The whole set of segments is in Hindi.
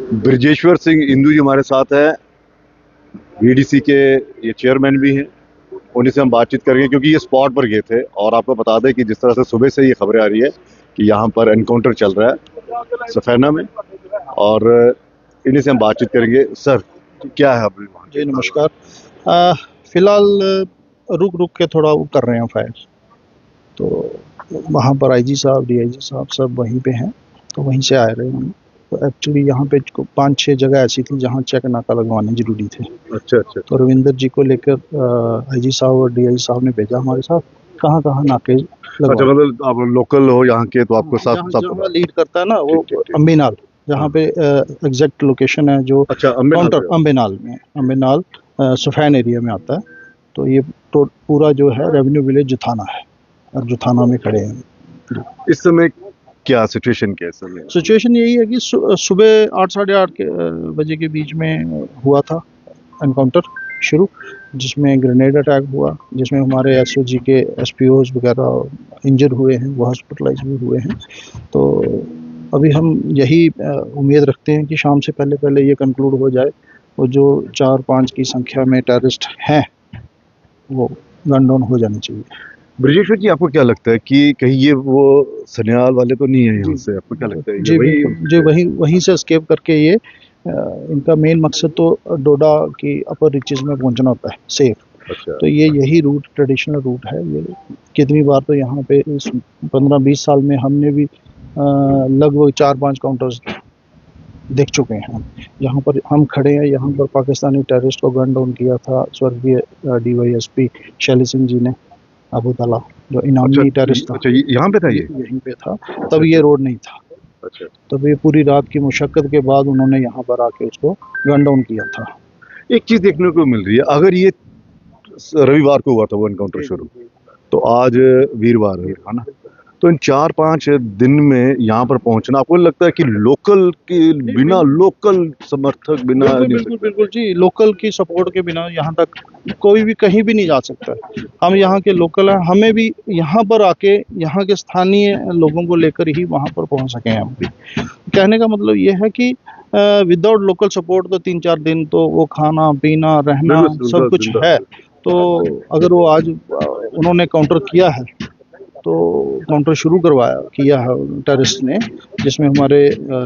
ब्रजेश्वर सिंह इंदू जी हमारे साथ है, बीडीसी के ये चेयरमैन भी हैं। उन्हीं से हम बातचीत करेंगे क्योंकि ये स्पॉट पर गए थे और आपको बता दें कि जिस तरह से सुबह से ये खबरें आ रही है कि यहाँ पर एनकाउंटर चल रहा है सफैना में, और इन्हीं से हम बातचीत करेंगे। सर, क्या है अभी वहाँ? जी नमस्कार। फिलहाल रुक रुक के थोड़ा वो कर रहे हैं फायर, तो वहाँ पर आईजी साहब डीआईजी साहब सब वहीं पे हैं, तो वहीं से आ रहे हैं। तो एक्चुअली यहाँ पे 5-6 जगह ऐसी थी जहाँ चेक नाका लगवाने जरूरी थे। अच्छा। तो रविंदर जी को लेकर आईजी साहब और डीआईजी साहब ने भेजा हमारे साथ कहाँ कहाँ नाके अच्छा, लगवाने। मतलब आप लोकल हो यहाँ के, तो आपको साथ जहाँ लीड करता है ना वो ठीक। अम्बेनाल, जहाँ पे एग्जैक्ट लोकेशन है जो अच्छा, काउंटर अम्बेनाल में, अम्बेनाल सुफैन एरिया में आता है। तो ये तो पूरा जो है रेवेन्यू विलेज जुथाना है और जुथाना में खड़े हैं। इस समय क्या सिचुएशन क्या है इस समय? सिचुएशन यही है कि सुबह 8 साढ़े 8 बजे के बीच में हुआ था एनकाउंटर शुरू, जिसमें ग्रेनेड अटैक हुआ, जिसमें हमारे एसओजी के एसपीओज वगैरह इंजर हुए हैं, वो हॉस्पिटलाइज भी हुए हैं। तो अभी हम यही उम्मीद रखते हैं कि शाम से पहले पहले ये कंक्लूड हो जाए और जो 4-5 की संख्या में टेररिस्ट हैं वो गन डाउन हो जाने चाहिए। ब्रजेश्वर जी, आपको क्या लगता है कि कहीं ये वो सन्याल वाले तो नहीं है यहाँ से? आपको क्या लगता है? जी बिल्कुल जी, वहीं से एस्केप करके ये इनका मेन मकसद तो डोडा की अपर रीचेज में पहुंचना होता है सेफ। अच्छा। तो ये यही रूट ट्रेडिशनल रूट है। ये कितनी बार तो यहाँ पे इस 15-20 साल में हमने भी लगभग 4-5 काउंटर्स देख चुके हैं। यहाँ पर हम खड़े हैं, यहाँ पर पाकिस्तानी टेररिस्ट को गन डाउन किया था स्वर्गीय डीवाईएसपी शैली सिंह जी ने, अबू तला, जो इनामी टेररिस्ट था। अच्छा, यहाँ पे था ये? यहीं पे था, तब ये रोड नहीं था। अच्छा। तब ये पूरी रात की मुशक्कत के बाद उन्होंने यहाँ पर आके उसको गन डाउन किया था। एक चीज देखने को मिल रही है, अगर ये रविवार को हुआ था वो एनकाउंटर शुरू, तो आज वीरवार है ना, तो इन 4-5 दिन में यहाँ पर पहुंचना, आपको लगता है कि लोकल के बिना, लोकल समर्थक बिना? बिल्कुल जी, लोकल की सपोर्ट के बिना यहाँ तक कोई भी कहीं भी नहीं जा सकता। हम यहाँ के लोकल हैं, हमें भी यहाँ पर आके यहाँ के स्थानीय लोगों को लेकर ही वहाँ पर पहुँच सके हैं हम भी। कहने का मतलब ये है कि विदाउट लोकल सपोर्ट तो 3-4 दिन तो वो खाना पीना रहना सब कुछ है। तो अगर वो आज उन्होंने काउंटर किया है, तो काउंटर शुरू किया है टेररिस्ट ने, जिसमें हमारे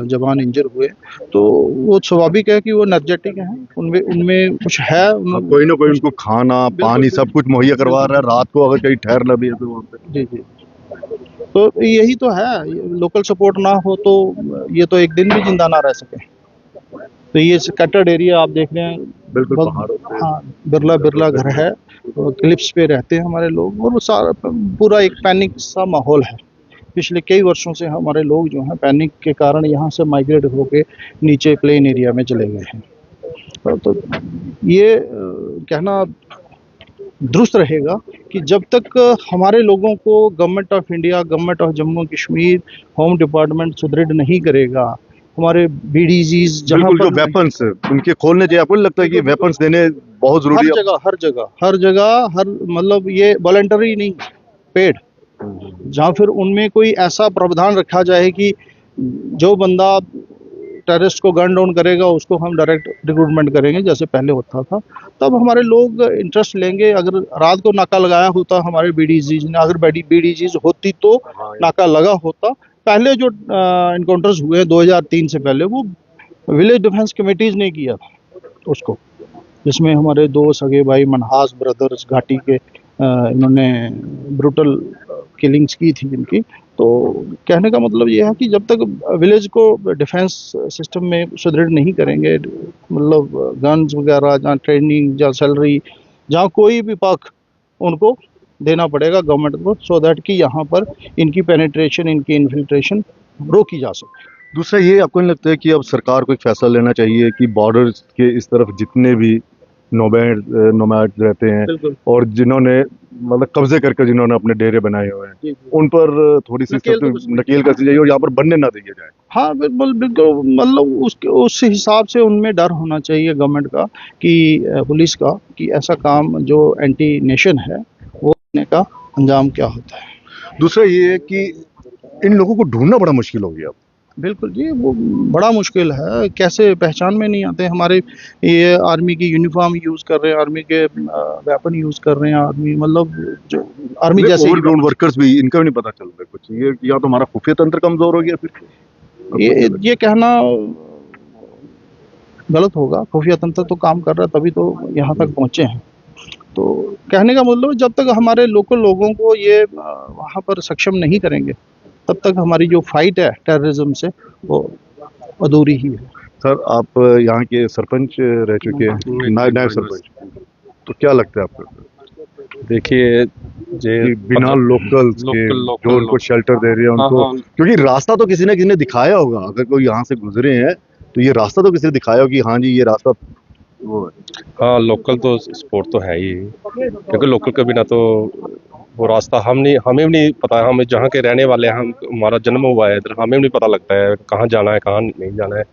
जवान इंजर हुए, तो वो स्वाभाविक है कि वो एनर्जेटिक हैं, उनमें कुछ है। कोई ना कोई उनको खाना पानी सब कुछ मुहैया करवा रहा है, रात को अगर कहीं ठहरना भी है तो वहाँ पे। जी। तो यही तो है, लोकल सपोर्ट ना हो तो ये तो एक दिन भी जिंदा ना रह सके। तो ये स्कैटर्ड एरिया आप देख रहे हैं, बिल्कुल पहाड़ों पे। हाँ, बिरला घर है, तो क्लिप्स पे रहते हैं हमारे लोग, और वो सारा पूरा एक पैनिक सा माहौल है। पिछले कई वर्षों से हमारे लोग जो हैं पैनिक के कारण यहाँ से माइग्रेट होके नीचे प्लेन एरिया में चले गए हैं। तो ये कहना दुरुस्त रहेगा कि जब तक हमारे लोगों को government of India, government of Jammu Kashmir, home department सुदृढ़ नहीं करेगा, हमारे बीडीजीज जहाँ पर जो वेपन्स उनके खोलने चाहिए, आपको लगता है कि वेपन्स देने बहुत जरूरी है? हर जगह मतलब ये वॉलंटरी नहीं, पेड, जहाँ फिर उनमें कोई ऐसा प्रावधान रखा जाए कि जो बंदा टेररिस्ट को गन डाउन करेगा उसको हम डायरेक्ट रिक्रूटमेंट करेंगे जैसे पहले होता था, तब हमारे लोग इंटरेस्ट लेंगे। अगर रात को नाका लगाया होता हमारे बीडीजीज ने, अगर बीडीजीज होती तो नाका लगा होता। पहले जो इनकाउंटर्स हुए 2003 से पहले, वो विलेज डिफेंस कमेटीज ने किया था उसको, जिसमें हमारे 2 सगे भाई मनहास ब्रदर्स घाटी के इन्होंने ब्रूटल किलिंग्स की थी इनकी। तो कहने का मतलब ये है कि जब तक विलेज को डिफेंस सिस्टम में सुदृढ़ नहीं करेंगे, मतलब गन्स वगैरह, जहाँ ट्रेनिंग, जहाँ सैलरी, जहाँ कोई भी पक्ष उनको देना पड़ेगा गवर्नमेंट को, सो दैट कि यहाँ पर इनकी पेनिट्रेशन, इनकी इन्फिल्ट्रेशन रोकी जा सके। दूसरा ये, आपको नहीं लगता है कि अब सरकार को एक फैसला लेना चाहिए कि बॉर्डर के इस तरफ जितने भी नोमैड रहते हैं और जिन्होंने मतलब कब्जे करके जिन्होंने अपने डेरे बनाए हुए हैं, उन पर थोड़ी सी नकेल कसनी चाहिए और यहाँ पर बनने ना दिया जाए? हाँ बिल्कुल, मतलब उस हिसाब से उनमें डर होना चाहिए गवर्नमेंट का, कि पुलिस का, कि ऐसा काम जो एंटी नेशन है वो करने का अंजाम क्या होता है। दूसरा ये है कि इन लोगों को ढूंढना बड़ा मुश्किल हो गया। बिल्कुल जी, वो बड़ा मुश्किल है, कैसे पहचान में नहीं आते। हमारे ये आर्मी की यूनिफॉर्म यूज़ कर रहे हैं, आर्मी के वेपन यूज़ कर रहे हैं, आर्मी मतलब जो आर्मी जैसे ही ओवरग्राउंड वर्कर्स भी, इनका भी नहीं पता चल रहा है कुछ। ये या तो हमारा खुफिया तंत्र कमजोर हो गया फिर। ये कहना गलत होगा। खुफिया तंत्र तो काम कर रहा है, तभी तो यहाँ तक पहुँचे हैं। तो कहने का मतलब जब तक हमारे लोकल लोगों को ये वहाँ पर सक्षम नहीं करेंगे, तब तक हमारी जो फाइट है टेररिज्म से वो अधूरी ही है। सर, आप यहाँ के सरपंच रह चुके हैं, नायब सरपंच, तो क्या लगता है आपको देखिए कि बिना लोकल्स के जो उनको शेल्टर दे रही है उनको, हाँ, क्योंकि रास्ता तो किसी ने दिखाया होगा। अगर कोई यहाँ से गुजरे हैं तो ये रास्ता तो किसी ने दिखाया होगा कि हाँ जी ये रास्ता वो है। हाँ, लोकल तो सपोर्ट तो है ही, क्योंकि लोकल के बिना तो वो रास्ता हमें भी नहीं पता है। हम जहाँ के रहने वाले हैं, हम हमारा जन्म हुआ है इधर, हमें भी नहीं पता लगता है कहाँ जाना है कहाँ नहीं जाना है।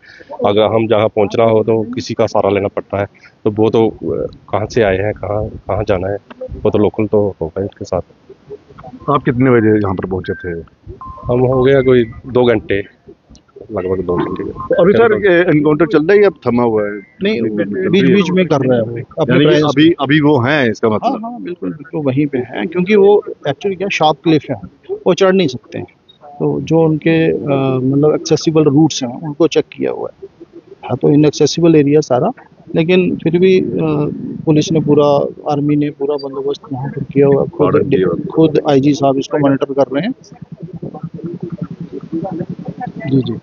अगर हम जहाँ पहुँचना हो तो किसी का सहारा लेना पड़ता है, तो वो तो कहाँ से आए हैं, कहाँ कहाँ जाना है, वो तो लोकल तो होगा इनके साथ। आप कितने बजे यहाँ पर पहुंचे थे? हम हो गया कोई 2 घंटे, लगभग 2 घंटे। तो अभी सर एनकाउंटर चल रहा है या थमा हुआ है? नहीं, बीच बीच में कर रहा है वो अपने यानी कि presence अभी अभी वो हैं, इसका हाँ मतलब। हाँ बिल्कुल बिल्कुल वहीं पे हैं, क्योंकि वो एक्चुअली क्या शॉर्प क्लिफ है, वो चढ़ नहीं सकते हैं। तो जो उनके मतलब एक्सेसिबल रूट्स हैं उनको चेक किया हुआ है तो इनएक्सेसिबल एरिया सारा, लेकिन फिर भी पुलिस ने पूरा, आर्मी ने पूरा बंदोबस्त वहाँ पर किया हुआ है। Order किया हुआ। खुद आईजी साहब इसको मॉनिटर कर रहे हैं। जी जी।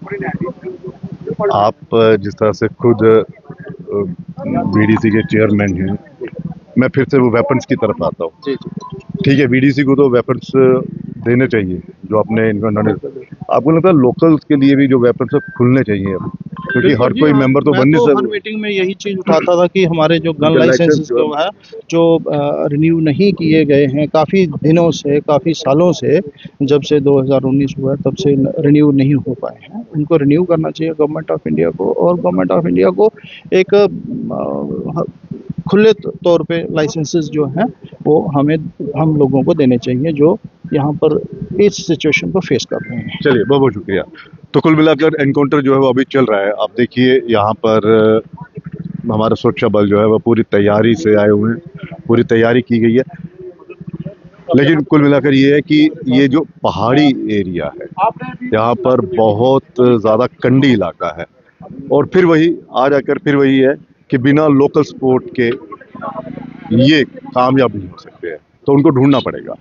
आप जिस तरह से खुद बीडीसी के चेयरमैन हैं, मैं फिर से वो वेपन्स की तरफ आता हूँ। जी जी। ठीक है, बीडीसी को तो वेपन्स देने चाहिए जो अपने इन्होंने, आपको लगता है लोकल्स के लिए भी जो वेपन्स है खुलने चाहिए अब, क्योंकि हर कोई मेंबर तो बन नहीं हर सकता। मीटिंग में यही चीज उठाता था कि हमारे जो गन उनके लाइसेंसेस लाइसेंस जो है जो रिन्यू नहीं किए गए हैं काफ़ी दिनों से, काफ़ी सालों से, जब से 2019 हुआ है, तब से रिन्यू नहीं हो पाए हैं। उनको रिन्यू करना चाहिए गवर्नमेंट ऑफ इंडिया को, और गवर्नमेंट ऑफ इंडिया को एक खुले तौर पे लाइसेंसेस जो हैं वो हम लोगों को देने चाहिए जो यहाँ पर इस सिचुएशन को फेस कर रहे हैं। चलिए, बहुत बहुत शुक्रिया। तो कुल मिलाकर एनकाउंटर जो है वो अभी चल रहा है। आप देखिए यहाँ पर हमारा सुरक्षा बल जो है वो पूरी तैयारी से आए हुए हैं, पूरी तैयारी की गई है। लेकिन कुल मिलाकर ये है कि ये जो पहाड़ी एरिया है यहाँ पर बहुत ज़्यादा कंडी इलाका है, और फिर वही आ जाकर फिर वही है कि बिना लोकल सपोर्ट के ये कामयाब नहीं हो सकते हैं, तो उनको ढूंढना पड़ेगा।